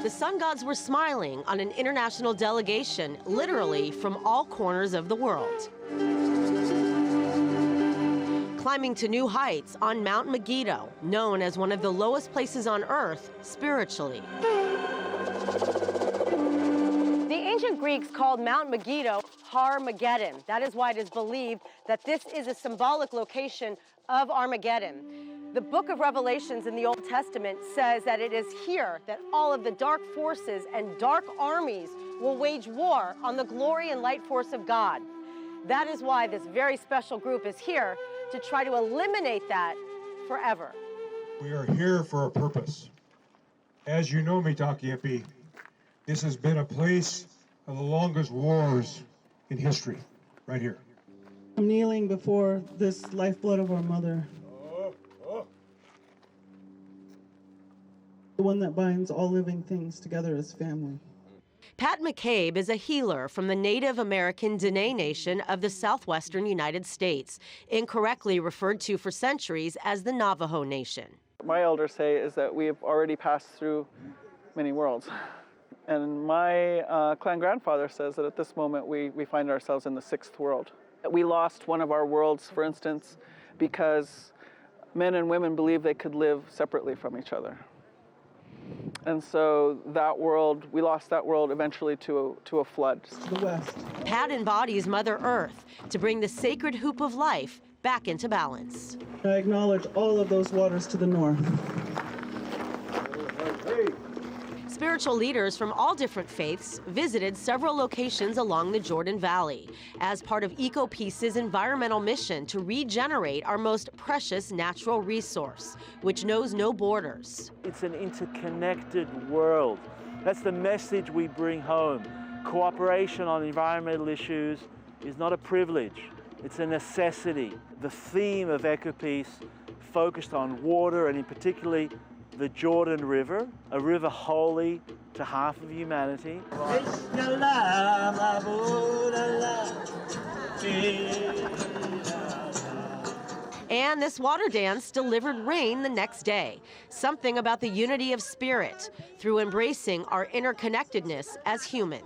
The sun gods were smiling on an international delegation, literally from all corners of the world. Climbing to new heights on Mount Megiddo, known as one of the lowest places on Earth spiritually. The ancient Greeks called Mount Megiddo Armageddon. That is why it is believed that this is a symbolic location of Armageddon. The book of Revelations in the Old Testament says that it is here that all of the dark forces and dark armies will wage war on the glory and light force of God. That is why this very special group is here to try to eliminate that forever. We are here for a purpose. As you know, Mitakiempi, this has been a place of the longest wars in history, right here. I'm kneeling before this lifeblood of our mother. The one that binds all living things together as family. Pat McCabe is a healer from the Native American Dene Nation of the southwestern United States, incorrectly referred to for centuries as the Navajo Nation. My elders say is that we have already passed through many worlds. And my clan grandfather says that at this moment we find ourselves in the 6th world. We lost one of our worlds, for instance, because men and women believed they could live separately from each other. And so that world, we lost that world eventually to a flood. The West. Pat embodies Mother Earth to bring the sacred hoop of life back into balance. I acknowledge all of those waters to the north. Spiritual leaders from all different faiths visited several locations along the Jordan Valley as part of EcoPeace's environmental mission to regenerate our most precious natural resource, which knows no borders. It's an interconnected world. That's the message we bring home. Cooperation on environmental issues is not a privilege, it's a necessity. The theme of EcoPeace focused on water, and in particularly the Jordan River, a river holy to half of humanity. And this water dance delivered rain the next day. Something about the unity of spirit through embracing our interconnectedness as humans.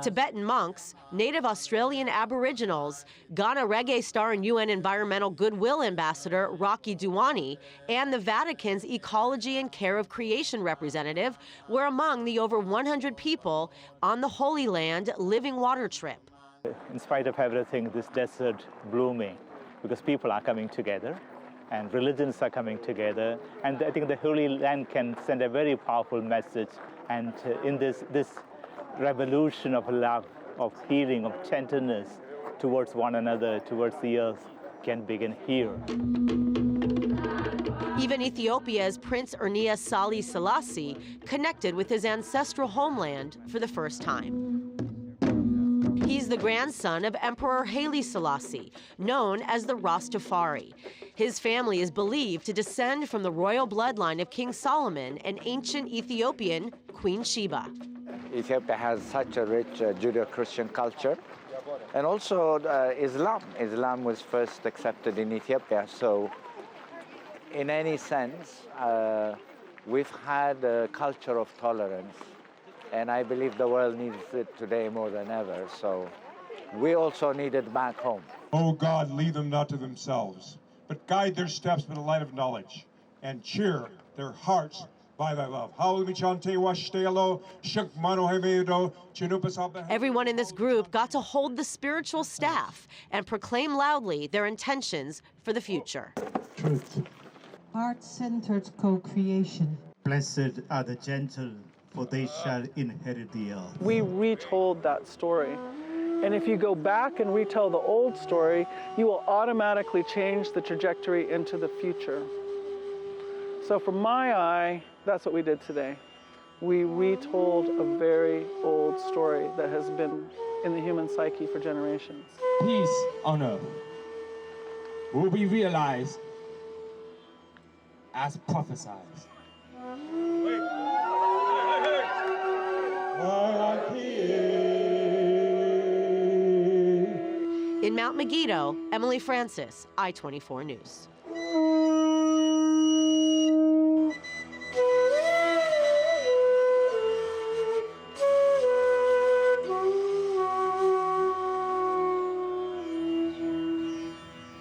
Tibetan monks, native Australian Aboriginals, Ghana reggae star and UN Environmental Goodwill Ambassador Rocky Duwani, and the Vatican's Ecology and Care of Creation representative were among the over 100 people on the Holy Land Living Water trip. In spite of everything, this desert blooming because people are coming together and religions are coming together, and I think the Holy Land can send a very powerful message, and in this revolution of love, of healing, of tenderness towards one another, towards the earth, can begin here. Even Ethiopia's Prince Ermias Selassie connected with his ancestral homeland for the first time. He's the grandson of Emperor Haile Selassie, known as the Rastafari. His family is believed to descend from the royal bloodline of King Solomon and ancient Ethiopian Queen Sheba. Ethiopia has such a rich Judeo-Christian culture, and also Islam. Islam was first accepted in Ethiopia, so in any sense, we've had a culture of tolerance. And I believe the world needs it today more than ever, so we also need it back home. Oh God, lead them not to themselves, but guide their steps by the light of knowledge, and cheer their hearts by thy love. Everyone in this group got to hold the spiritual staff and proclaim loudly their intentions for the future. Truth. Heart-centered co-creation. Blessed are the gentle, for they shall inherit the earth. We retold that story. And if you go back and retell the old story, you will automatically change the trajectory into the future. So from my eye, that's what we did today. We retold a very old story that has been in the human psyche for generations. Peace on earth will be realized as prophesied. In Mount Megiddo, Emily Francis, I-24 News. you.